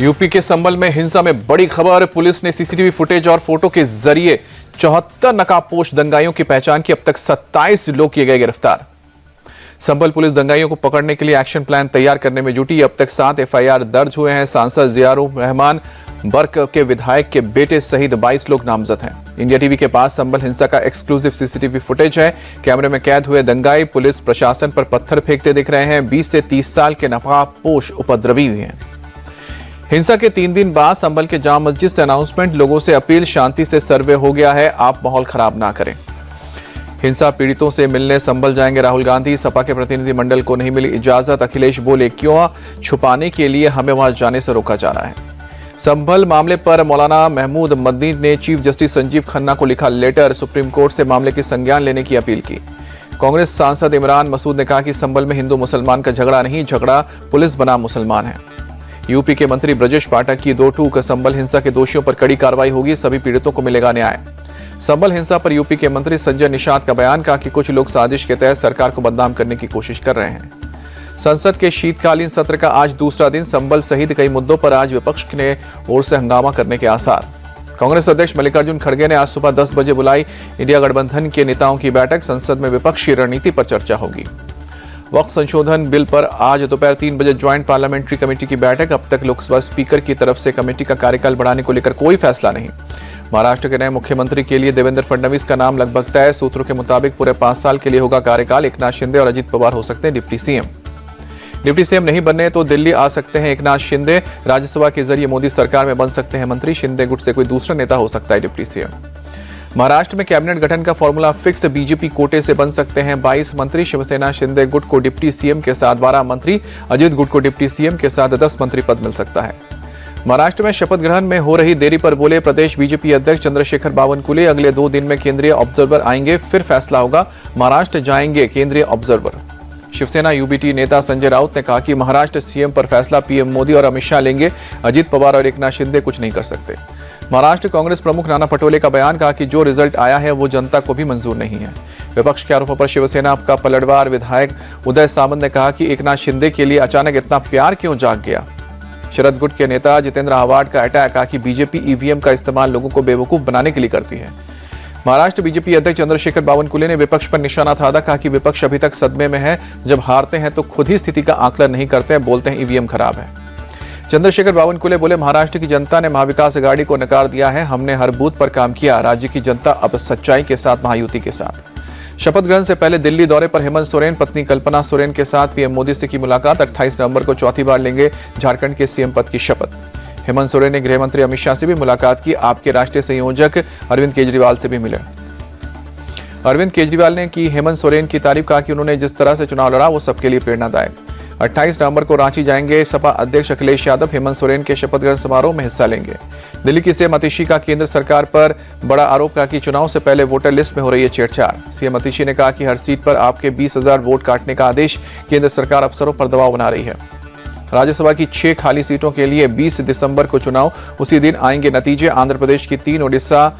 UP के संभल में हिंसा में बड़ी खबर। पुलिस ने सीसीटीवी फुटेज और फोटो के जरिए 74 नकाबपोश दंगाइयों की पहचान की। अब तक 27 लोग किए गए गिरफ्तार। संभल पुलिस दंगाइयों को पकड़ने के लिए एक्शन प्लान तैयार करने में जुटी। अब तक 7 एफआईआर दर्ज हुए हैं। सांसद जियाउर रहमान बर्क के विधायक के बेटे सहित 22 लोग नामजद हैं। इंडिया टीवी के पास संभल हिंसा का एक्सक्लूसिव सीसीटीवी फुटेज है। कैमरे में कैद हुए दंगाई पुलिस प्रशासन पर पत्थर फेंकते दिख रहे हैं। 20 से 30 साल के नकाबपोश उपद्रवी हुए हैं। हिंसा के 3 दिन बाद संभल के जामा मस्जिद से अनाउंसमेंट, लोगों से अपील, शांति से सर्वे हो गया है, आप माहौल खराब ना करें। हिंसा पीड़ितों से मिलने संभल जाएंगे राहुल गांधी। सपा के प्रतिनिधि मंडल को नहीं मिली इजाजत। अखिलेश बोले, क्यों छुपाने के लिए हमें वहां जाने से रोका जा रहा है। संभल मामले पर मौलाना महमूद मदनी ने चीफ जस्टिस संजीव खन्ना को लिखा लेटर। सुप्रीम कोर्ट से मामले की संज्ञान लेने की अपील की। कांग्रेस सांसद इमरान मसूद ने कहा कि संभल में हिंदू मुसलमान का झगड़ा नहीं, झगड़ा पुलिस बनाम मुसलमान है। यूपी के मंत्री ब्रजेश पाठक की 2 टूक। संभल हिंसा के दोषियों पर कड़ी कार्रवाई होगी, सभी पीड़ितों को मिलेगा न्याय। संभल हिंसा पर यूपी के मंत्री संजय निषाद का बयान। कहा कि कुछ लोग साजिश के तहत सरकार को बदनाम करने की कोशिश कर रहे हैं। संसद के शीतकालीन सत्र का आज दूसरा दिन। संभल सहित कई मुद्दों पर आज विपक्ष ने ओर से हंगामा करने के आसार। कांग्रेस अध्यक्ष मल्लिकार्जुन खड़गे ने आज सुबह 10 बजे बुलाई इंडिया गठबंधन के नेताओं की बैठक। संसद में विपक्ष की रणनीति पर चर्चा होगी। वक्फ संशोधन बिल पर आज दोपहर 3 बजे ज्वाइंट पार्लियामेंट्री कमेटी की बैठक। अब तक लोकसभा स्पीकर की तरफ से कमेटी का कार्यकाल बढ़ाने को लेकर कोई फैसला नहीं। महाराष्ट्र के नए मुख्यमंत्री के लिए देवेंद्र फडणवीस का नाम लगभग तय। सूत्रों के मुताबिक पूरे 5 साल के लिए होगा कार्यकाल। एकनाथ शिंदे और अजित पवार हो सकते हैं डिप्टी सीएम। डिप्टी सीएम नहीं बनने तो दिल्ली आ सकते हैं एकनाथ शिंदे। राज्यसभा के जरिए मोदी सरकार में बन सकते हैं मंत्री। शिंदे गुट से कोई दूसरा नेता हो सकता है डिप्टी सीएम। महाराष्ट्र में कैबिनेट गठन का फॉर्मूला फिक्स। बीजेपी कोटे से बन सकते हैं 22 मंत्री। शिवसेना शिंदे गुट को डिप्टी सीएम के साथ 12 मंत्री, अजित गुट को डिप्टी सीएम के साथ 10 मंत्री पद मिल सकता है। महाराष्ट्र में शपथ ग्रहण में हो रही देरी पर बोले प्रदेश बीजेपी अध्यक्ष चंद्रशेखर बावनकुले। अगले 2 दिन में केंद्रीय ऑब्जर्वर आएंगे, फिर फैसला होगा। महाराष्ट्र जाएंगे केंद्रीय ऑब्जर्वर। शिवसेना यूबीटी नेता संजय राउत ने कहा कि महाराष्ट्र सीएम पर फैसला पीएम मोदी और अमित शाह लेंगे। अजित पवार और एकनाथ शिंदे कुछ नहीं कर सकते। महाराष्ट्र कांग्रेस प्रमुख नाना पटोले का बयान। कहा कि जो रिजल्ट आया है वो जनता को भी मंजूर नहीं है। विपक्ष के आरोपों पर शिवसेना का पलटवार। विधायक उदय सामंत ने कहा कि एकनाथ शिंदे के लिए अचानक इतना प्यार क्यों जाग गया। शरद गुट के नेता जितेंद्र आव्हाड का अटैक। कहा कि बीजेपी ईवीएम का इस्तेमाल लोगों को बेवकूफ बनाने के लिए करती है। महाराष्ट्र बीजेपी अध्यक्ष चंद्रशेखर बावनकुले ने विपक्ष पर निशाना साधा। कहा कि विपक्ष अभी तक सदमे में है, जब हारते हैं तो खुद ही स्थिति का आकलन नहीं करते हैं, बोलते हैं ईवीएम खराब है। चंद्रशेखर बावनकुले बोले, महाराष्ट्र की जनता ने महाविकास आघाड़ी को नकार दिया है। हमने हर बूथ पर काम किया। राज्य की जनता अब सच्चाई के साथ महायुति के साथ। शपथ ग्रहण से पहले दिल्ली दौरे पर हेमंत सोरेन। पत्नी कल्पना सोरेन के साथ पीएम मोदी से की मुलाकात। 28 नवंबर को चौथी बार लेंगे झारखंड के सीएम पद की शपथ। हेमंत सोरेन ने गृह मंत्री अमित शाह से भी मुलाकात की। आपके राष्ट्रीय संयोजक अरविंद केजरीवाल से भी मिले। अरविंद केजरीवाल ने की हेमंत सोरेन की तारीफ। कहा कि उन्होंने जिस तरह से चुनाव लड़ा वो सबके लिए प्रेरणादायक। 28 नवंबर को रांची जाएंगे सपा अध्यक्ष अखिलेश यादव। हेमंत सोरेन के शपथ ग्रहण समारोह में हिस्सा लेंगे। दिल्ली की सीएम अतिशी का केंद्र सरकार पर बड़ा आरोप। कहा कि चुनाव से पहले वोटर लिस्ट में हो रही है छेड़छाड़। सीएम अतिशी ने कहा कि हर सीट पर आपके 20,000 वोट काटने का आदेश। केंद्र सरकार अफसरों पर दबाव बना रही है। राज्यसभा की 6 खाली सीटों के लिए 20 दिसंबर को चुनाव। उसी दिन आएंगे नतीजे। आंध्र प्रदेश की 3, ओडिशा,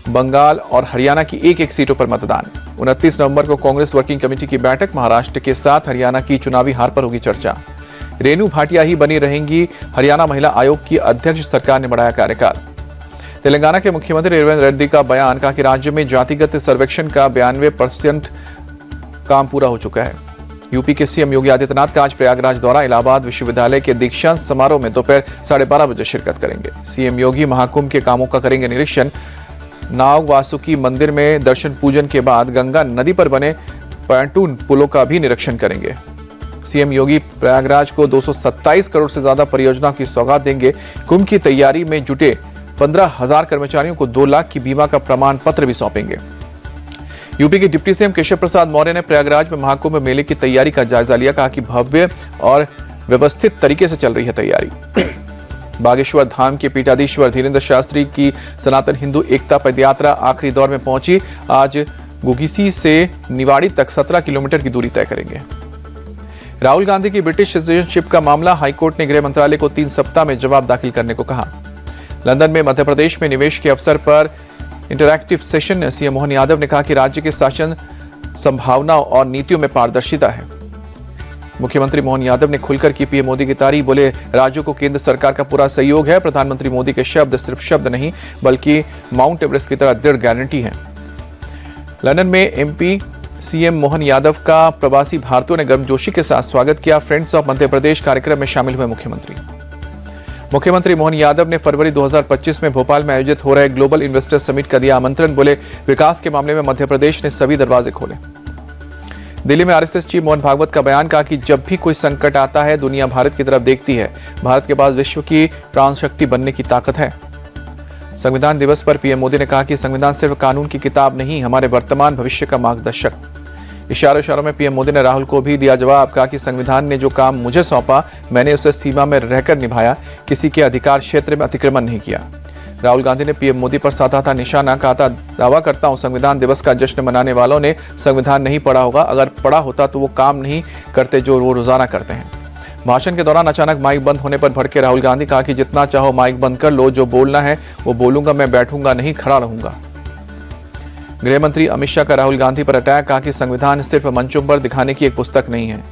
बंगाल और हरियाणा की 1-1 सीटों पर मतदान। 29 नवंबर को कांग्रेस वर्किंग कमेटी की बैठक। महाराष्ट्र के साथ हरियाणा की चुनावी हार पर होगी चर्चा। रेणु भाटिया ही बनी रहेंगी हरियाणा महिला आयोग की अध्यक्ष। सरकार ने बढ़ाया कार्यकाल। तेलंगाना के मुख्यमंत्री रेवंत रेड्डी का बयान। कहा कि राज्य में जातिगत सर्वेक्षण का 92% काम पूरा हो चुका है। यूपी के सीएम योगी आदित्यनाथ का आज प्रयागराज दौरा। इलाहाबाद विश्वविद्यालय के दीक्षांत समारोह में दोपहर 12:30 बजे शिरकत करेंगे। सीएम योगी महाकुंभ के कामों का करेंगे निरीक्षण। नाग वासुकी मंदिर में दर्शन पूजन के बाद गंगा नदी पर बने पैंटून पुलों का भी निरीक्षण करेंगे। सीएम योगी प्रयागराज को 227 करोड़ से ज्यादा परियोजनाओं की सौगात देंगे। कुंभ की तैयारी में जुटे 15,000 कर्मचारियों को 2 लाख की बीमा का प्रमाण पत्र भी सौंपेंगे। यूपी के डिप्टी सीएम केशव प्रसाद मौर्य ने प्रयागराज में महाकुंभ मेले की तैयारी का जायजा लिया। कहा कि भव्य और व्यवस्थित तरीके से चल रही है तैयारी। बागेश्वर धाम के पीठाधीश्वर धीरेन्द्र शास्त्री की सनातन हिंदू एकता पदयात्रा आखिरी दौर में पहुंची। आज गुगिसी से निवाड़ी तक 17 किलोमीटर की दूरी तय करेंगे। राहुल गांधी की ब्रिटिश सिटीजनशिप का मामला। हाईकोर्ट ने गृह मंत्रालय को 3 सप्ताह में जवाब दाखिल करने को कहा। लंदन में मध्य प्रदेश में निवेश के अवसर पर interactive session. CM Mohan Yadav ने कहा कि राज्य के शासन संभावनाओं और नीतियों में पारदर्शिता है। मुख्यमंत्री मोहन यादव ने खुलकर की पीएम मोदी की तारीफ। बोले, राज्यों को केंद्र सरकार का पूरा सहयोग है। प्रधानमंत्री मोदी के शब्द सिर्फ शब्द नहीं बल्कि माउंट एवरेस्ट की तरह दृढ़ गारंटी है। लंदन में एमपी सीएम मोहन यादव का प्रवासी भारतीयों ने गर्मजोशी के साथ स्वागत किया। फ्रेंड्स ऑफ मध्य प्रदेश कार्यक्रम में शामिल हुए मुख्यमंत्री मोहन यादव ने फरवरी 2025 में भोपाल में आयोजित हो रहे ग्लोबल इन्वेस्टर समिट का दिया आमंत्रण। बोले, विकास के मामले में मध्य प्रदेश ने सभी दरवाजे खोले। दिल्ली में आरएसएस चीफ मोहन भागवत का बयान, कहा कि जब भी कोई संकट आता है दुनिया भारत की तरफ देखती है। भारत के पास विश्व की प्राण शक्ति बनने की ताकत है। संविधान दिवस पर पीएम मोदी ने कहा कि संविधान सिर्फ कानून की किताब नहीं, हमारे वर्तमान भविष्य का मार्गदर्शक। इशारों में पीएम मोदी ने राहुल को भी दिया जवाब। कहा कि संविधान ने जो काम मुझे सौंपा मैंने उसे सीमा में रहकर निभाया, किसी के अधिकार क्षेत्र में अतिक्रमण नहीं किया। राहुल गांधी ने पीएम मोदी पर साधा था निशाना। कहा था, दावा करता हूं संविधान दिवस का जश्न मनाने वालों ने संविधान नहीं पढ़ा होगा। अगर पढ़ा होता तो वो काम नहीं करते जो वो रोजाना करते हैं। भाषण के दौरान अचानक माइक बंद होने पर भड़के राहुल गांधी। कहा कि जितना चाहो माइक बंद कर लो, जो बोलना है वो बोलूंगा, मैं बैठूंगा नहीं, खड़ा रहूंगा। गृह मंत्री अमित शाह का राहुल गांधी पर अटैक। कहा कि संविधान सिर्फ मंचों पर दिखाने की एक पुस्तक नहीं है।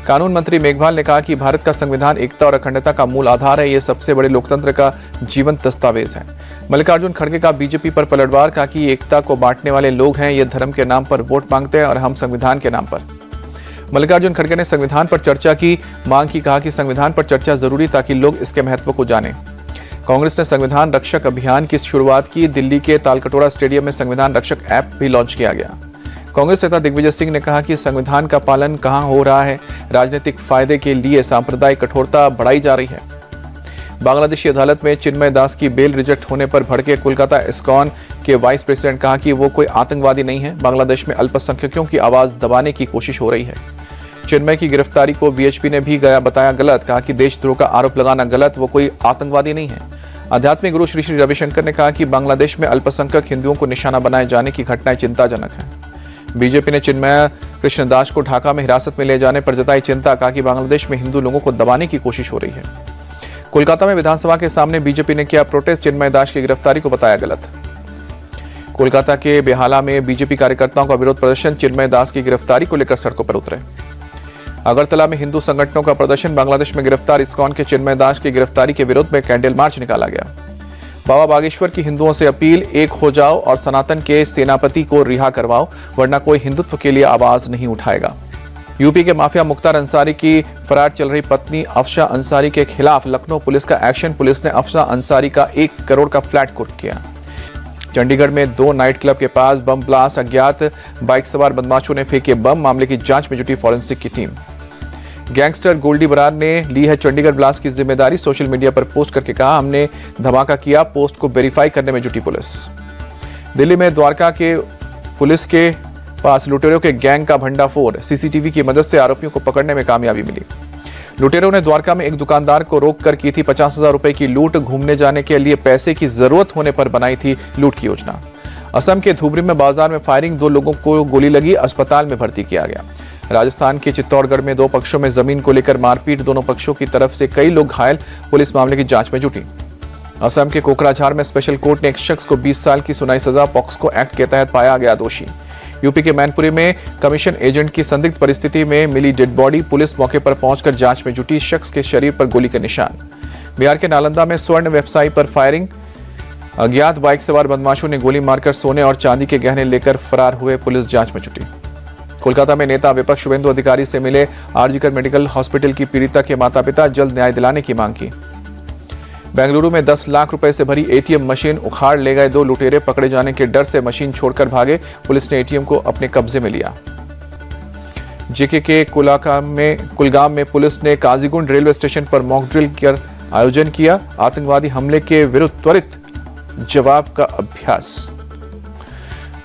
कानून मंत्री मेघवाल ने कहा कि भारत का संविधान एकता और अखंडता का मूल आधार है। ये सबसे बड़े लोकतंत्र का जीवंत दस्तावेज है। मल्लिकार्जुन खड़गे का बीजेपी पर पलटवार। कहा कि एकता को बांटने वाले लोग हैं, ये धर्म के नाम पर वोट मांगते हैं और हम संविधान के नाम पर। मल्लिकार्जुन खड़गे ने संविधान पर चर्चा की मांग की। कहा कि संविधान पर चर्चा जरूरी ताकि लोग इसके महत्व को जानें। कांग्रेस ने संविधान रक्षक अभियान की शुरुआत की। दिल्ली के तालकटोरा स्टेडियम में संविधान रक्षक ऐप भी लॉन्च किया गया। कांग्रेस नेता दिग्विजय सिंह ने कहा कि संविधान का पालन कहां हो रहा है, राजनीतिक फायदे के लिए सांप्रदायिक कठोरता बढ़ाई जा रही है। बांग्लादेशी अदालत में चिन्मय दास की बेल रिजेक्ट होने पर भड़के कोलकाता इस्कॉन के वाइस प्रेसिडेंट। कहा कि वो कोई आतंकवादी नहीं है, बांग्लादेश में अल्पसंख्यकों की आवाज दबाने की कोशिश हो रही है। चिन्मय की गिरफ्तारी को बीएचपी ने भी बताया गलत। कहा कि देशद्रोह का आरोप लगाना गलत, वो कोई आतंकवादी नहीं है। आध्यात्मिक गुरु श्री श्री रविशंकर ने कहा कि बांग्लादेश में अल्पसंख्यक हिंदुओं को निशाना बनाए जाने की घटनाएं चिंताजनक हैं। बीजेपी ने चिन्मय कृष्णदास को ढाका में हिरासत में ले जाने पर जताई चिंता। कहा कि बांग्लादेश में हिंदू लोगों को दबाने की कोशिश हो रही है। कोलकाता में विधानसभा के सामने बीजेपी ने किया प्रोटेस्ट। चिन्मय दास की गिरफ्तारी को बताया गलत। कोलकाता के बेहाला में बीजेपी कार्यकर्ताओं का विरोध प्रदर्शन। चिन्मय दास की गिरफ्तारी को लेकर सड़कों पर उतरे। अगरतला में हिंदू संगठनों का प्रदर्शन। बांग्लादेश में गिरफ्तार इस्कॉन के चिन्मय दास की गिरफ्तारी के विरोध में कैंडल मार्च निकाला गया। बाबा बागेश्वर की हिंदुओं से अपील, एक हो जाओ और सनातन के सेनापति को रिहा करवाओ, वरना कोई हिंदुत्व के लिए आवाज नहीं उठाएगा। यूपी के माफिया मुख्तार अंसारी की फरार चल रही पत्नी अफशा अंसारी के खिलाफ लखनऊ पुलिस का एक्शन। पुलिस ने अफशा अंसारी का 1 करोड़ का फ्लैट कुर्क किया। चंडीगढ़ में 2 नाइट क्लब के पास बम ब्लास्ट। अज्ञात बाइक सवार बदमाशों ने फेंके बम। मामले की जांच में जुटी फॉरेंसिक की टीम। गैंगस्टर गोल्डी बरार ने ली है चंडीगढ़ ब्लास्ट की जिम्मेदारी। सोशल मीडिया पर पोस्ट करके कहा, हमने धमाका किया। पोस्ट को वेरीफाई करने में जुटी पुलिस। दिल्ली में द्वारका के पुलिस के पास लुटेरों के गैंग का भंडाफोड़। सीसीटीवी की मदद से आरोपियों को पकड़ने में कामयाबी मिली। लुटेरों ने द्वारका में एक दुकानदार को रोककर की थी 50,000 रुपए की लूट। घूमने जाने के लिए पैसे की जरूरत होने पर बनाई थी लूट की योजना। असम के धुबरी में बाजार में फायरिंग। 2 लोगों को गोली लगी, अस्पताल में भर्ती किया गया। राजस्थान के चित्तौड़गढ़ में 2 पक्षों में जमीन को लेकर मारपीट। दोनों पक्षों की तरफ से कई लोग घायल। पुलिस मामले की जांच में जुटी। असम के कोकराझार में स्पेशल कोर्ट ने एक शख्स को 20 साल की सुनाई सजा। पॉक्सो एक्ट के तहत पाया गया दोषी। यूपी के मैनपुरी में कमीशन एजेंट की संदिग्ध परिस्थिति में मिली डेड बॉडी। पुलिस मौके पर पहुंचकर जांच में जुटी। शख्स के शरीर पर गोली के निशान। बिहार के नालंदा में स्वर्ण व्यवसायी पर फायरिंग। अज्ञात बाइक सवार बदमाशों ने गोली मारकर सोने और चांदी के गहने लेकर फरार हुए। पुलिस जांच में जुटी। कोलकाता में नेता विपक्ष शुभेंदु अधिकारी से मिले। आरजीकर मेडिकल हॉस्पिटल की पीड़िता के माता पिता जल्द न्याय दिलाने की मांग की। बेंगलुरु में 10 लाख रुपए से भरी एटीएम मशीन उखाड़ ले गए 2 लुटेरे। पकड़े जाने के डर से मशीन छोड़कर भागे। पुलिस ने एटीएम को अपने कब्जे में लिया। जेके के कुलगाम में पुलिस ने काजीगुंड रेलवे स्टेशन पर मॉक ड्रिल कर आयोजन किया। आतंकवादी हमले के विरुद्ध त्वरित जवाब का अभ्यास।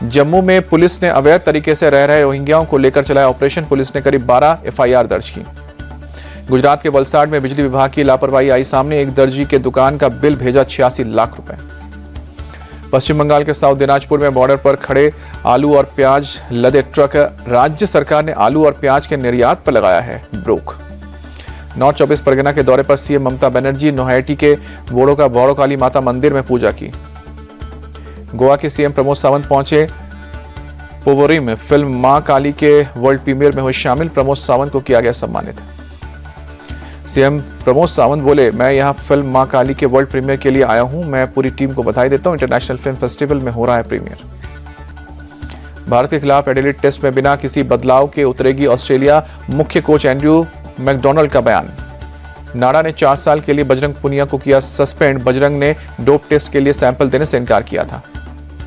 जम्मू में पुलिस ने अवैध तरीके से रह रहे रोहिंग्याओं को लेकर चलाया ऑपरेशन। पुलिस ने करीब 12 एफआईआर दर्ज की। गुजरात के वलसाड में बिजली विभाग की लापरवाही आई सामने। एक दर्जी के दुकान का बिल भेजा 86 लाख रुपए। पश्चिम बंगाल के साउथ दिनाजपुर में बॉर्डर पर खड़े आलू और प्याज लदे ट्रक। राज्य सरकार ने आलू और प्याज के निर्यात पर लगाया है रोक। नॉर्थ 24 परगना के दौरे पर सीएम ममता बनर्जी नोहाटी के बोड़ो काली माता मंदिर में पूजा की। गोवा के सीएम प्रमोद सावंत पहुंचे पोवोरिम फिल्म मां काली के वर्ल्ड प्रीमियर में हुए शामिल। प्रमोद सावंत को किया गया सम्मानित। सीएम प्रमोद सावंत बोले, मैं यहां फिल्म मां काली के वर्ल्ड प्रीमियर के लिए आया हूं। मैं पूरी टीम को बधाई देता हूं। इंटरनेशनल फिल्म फेस्टिवल में हो रहा है प्रीमियर। भारत के खिलाफ एडिलेड टेस्ट में बिना किसी बदलाव के उतरेगी ऑस्ट्रेलिया। मुख्य कोच एंड्रयू मैकडोनाल्ड का बयान। नाडा ने 4 साल के लिए बजरंग पुनिया को किया सस्पेंड। बजरंग ने डोप टेस्ट के लिए सैंपल देने से इनकार किया था।